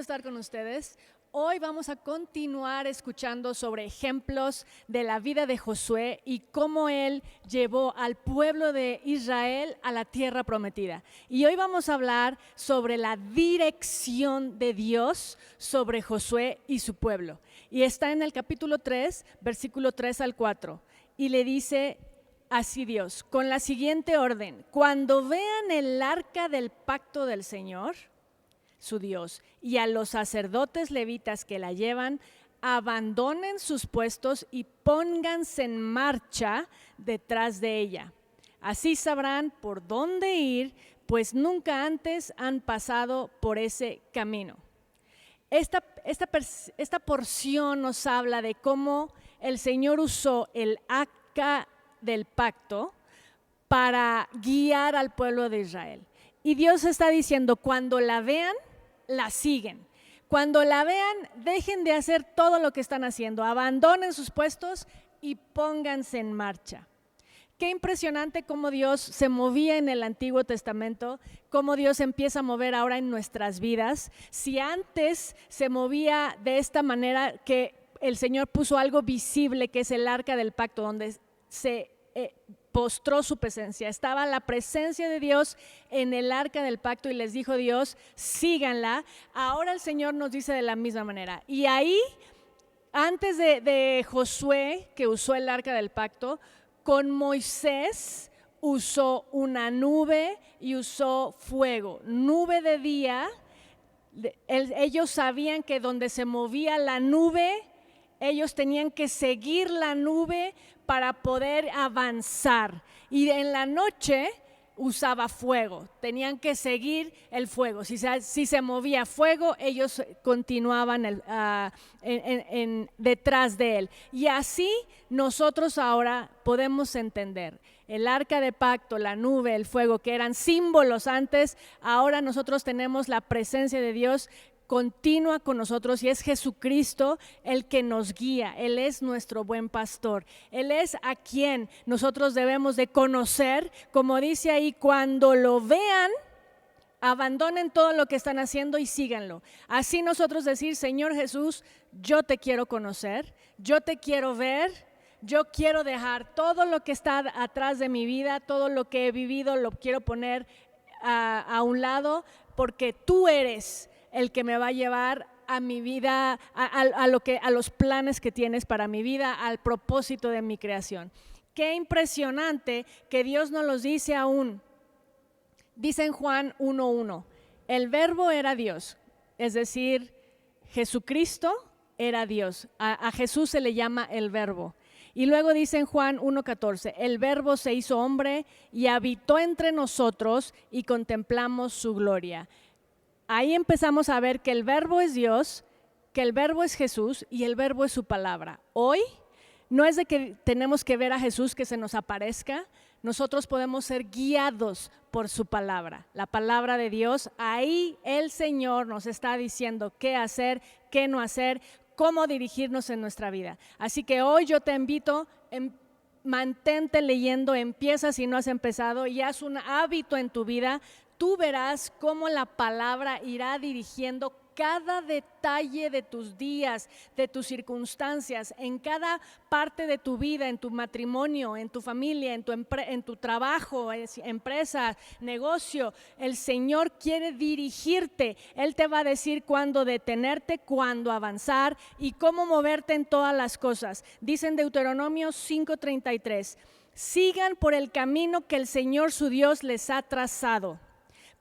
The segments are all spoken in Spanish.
estar con ustedes. Hoy vamos a continuar escuchando sobre ejemplos de la vida de Josué y cómo él llevó al pueblo de Israel a la tierra prometida. Y hoy vamos a hablar sobre la dirección de Dios sobre Josué y su pueblo. Y está en el capítulo 3, versículo 3 al 4. Y le dice así Dios, con la siguiente orden: cuando vean el arca del pacto del Señor, su Dios, y a los sacerdotes levitas que la llevan, abandonen sus puestos y pónganse en marcha detrás de ella. Así sabrán por dónde ir, pues nunca antes han pasado por ese camino. Esta porción nos habla de cómo el Señor usó el arca del pacto para guiar al pueblo de Israel. Y Dios está diciendo, cuando la vean, la siguen. Cuando la vean, dejen de hacer todo lo que están haciendo, abandonen sus puestos y pónganse en marcha. Qué impresionante cómo Dios se movía en el Antiguo Testamento, cómo Dios empieza a mover ahora en nuestras vidas. Si antes se movía de esta manera, que el Señor puso algo visible, que es el arca del pacto, donde se postró su presencia, estaba la presencia de Dios en el arca del pacto y les dijo Dios, síganla. Ahora el Señor nos dice de la misma manera. Y ahí, antes de Josué, que usó el arca del pacto, con Moisés usó una nube y usó fuego, nube de día. Ellos sabían que donde se movía la nube, ellos tenían que seguir la nube para poder avanzar, y en la noche usaba fuego, tenían que seguir el fuego. Si se movía fuego, ellos continuaban detrás de él. Y así nosotros ahora podemos entender el arca de pacto, la nube, el fuego, que eran símbolos antes. Ahora nosotros tenemos la presencia de Dios continúa con nosotros, y es Jesucristo el que nos guía. Él es nuestro buen pastor, Él es a quien nosotros debemos de conocer. Como dice ahí, cuando lo vean, abandonen todo lo que están haciendo y síganlo. Así nosotros decir, Señor Jesús, yo te quiero conocer, yo te quiero ver, yo quiero dejar todo lo que está atrás de mi vida, todo lo que he vivido lo quiero poner a un lado, porque tú eres el que me va a llevar a mi vida, a los planes que tienes para mi vida, al propósito de mi creación. Qué impresionante que Dios nos los dice aún. Dice en Juan 1:1, el verbo era Dios, es decir, Jesucristo era Dios. A Jesús se le llama el verbo. Y luego dice en Juan 1:14, el verbo se hizo hombre y habitó entre nosotros y contemplamos su gloria. Ahí empezamos a ver que el verbo es Dios, que el verbo es Jesús y el verbo es su palabra. Hoy no es de que tenemos que ver a Jesús que se nos aparezca, nosotros podemos ser guiados por su palabra, la palabra de Dios. Ahí el Señor nos está diciendo qué hacer, qué no hacer, cómo dirigirnos en nuestra vida. Así que hoy yo te invito, mantente leyendo, empieza si no has empezado y haz un hábito en tu vida. Tú verás cómo la palabra irá dirigiendo cada detalle de tus días, de tus circunstancias, en cada parte de tu vida, en tu matrimonio, en tu familia, en tu trabajo, empresa, negocio. El Señor quiere dirigirte. Él te va a decir cuándo detenerte, cuándo avanzar y cómo moverte en todas las cosas. Dice en Deuteronomio 5:33, sigan por el camino que el Señor su Dios les ha trazado,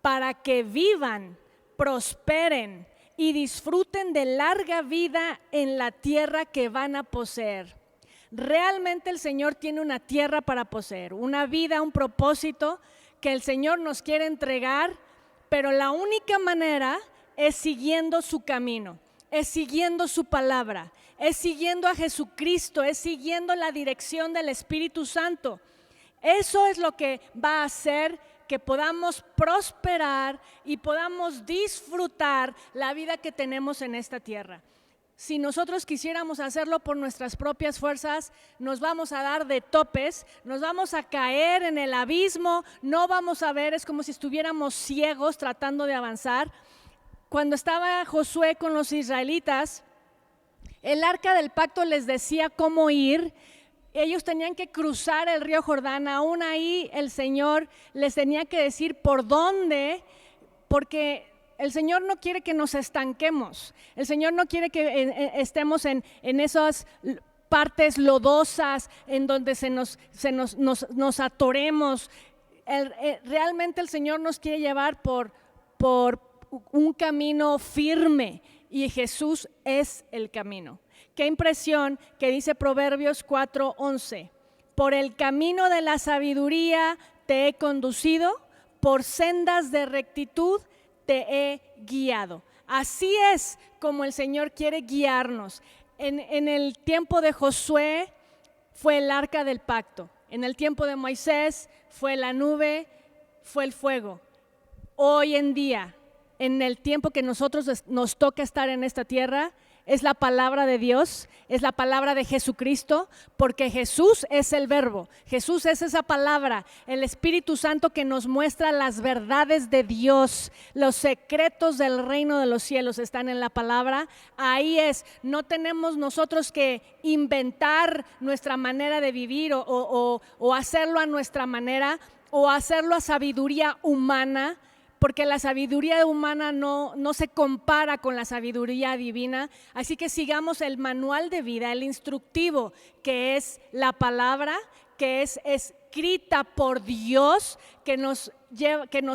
para que vivan, prosperen y disfruten de larga vida en la tierra que van a poseer. Realmente el Señor tiene una tierra para poseer, una vida, un propósito que el Señor nos quiere entregar, pero la única manera es siguiendo su camino, es siguiendo su palabra, es siguiendo a Jesucristo, es siguiendo la dirección del Espíritu Santo. Eso es lo que va a hacer que podamos prosperar y podamos disfrutar la vida que tenemos en esta tierra. Si nosotros quisiéramos hacerlo por nuestras propias fuerzas, nos vamos a dar de topes, nos vamos a caer en el abismo, no vamos a ver, es como si estuviéramos ciegos tratando de avanzar. cuando estaba Josué con los israelitas, el arca del pacto les decía cómo ir. Ellos tenían que cruzar el río Jordán. Aún ahí el Señor les tenía que decir por dónde, porque el Señor no quiere que nos estanquemos. El Señor no quiere que estemos en esas partes lodosas en donde nos atoremos. Realmente el Señor nos quiere llevar por un camino firme, y Jesús es el camino. Qué impresión que dice Proverbios 4:11: por el camino de la sabiduría te he conducido, por sendas de rectitud te he guiado. Así es como el Señor quiere guiarnos. En el tiempo de Josué fue el arca del pacto. En el tiempo de Moisés fue la nube, fue el fuego. Hoy en día, en el tiempo que nosotros nos toca estar en esta tierra, es la palabra de Dios, es la palabra de Jesucristo, porque Jesús es el verbo, Jesús es esa palabra, el Espíritu Santo que nos muestra las verdades de Dios, los secretos del reino de los cielos están en la palabra. Ahí es, no tenemos nosotros que inventar nuestra manera de vivir o hacerlo a nuestra manera o hacerlo a sabiduría humana, porque la sabiduría humana no se compara con la sabiduría divina. Así que sigamos el manual de vida, el instructivo, que es la palabra, que es escrita por Dios, que nos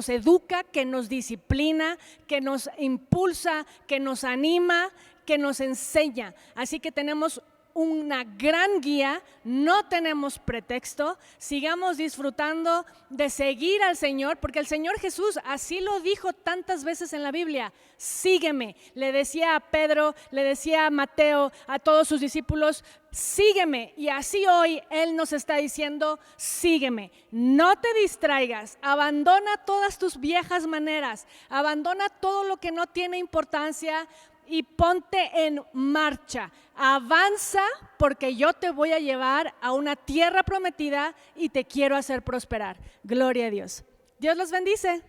educa, que nos disciplina, que nos impulsa, que nos anima, que nos enseña. Así que tenemos una gran guía, no tenemos pretexto. Sigamos disfrutando de seguir al Señor, porque el Señor Jesús así lo dijo tantas veces en la Biblia: sígueme. Le decía a Pedro, le decía a Mateo, a todos sus discípulos: sígueme. Y así hoy Él nos está diciendo: sígueme, no te distraigas, abandona todas tus viejas maneras, abandona todo lo que no tiene importancia y ponte en marcha. Avanza, porque yo te voy a llevar a una tierra prometida y te quiero hacer prosperar. Gloria a Dios. Dios los bendice.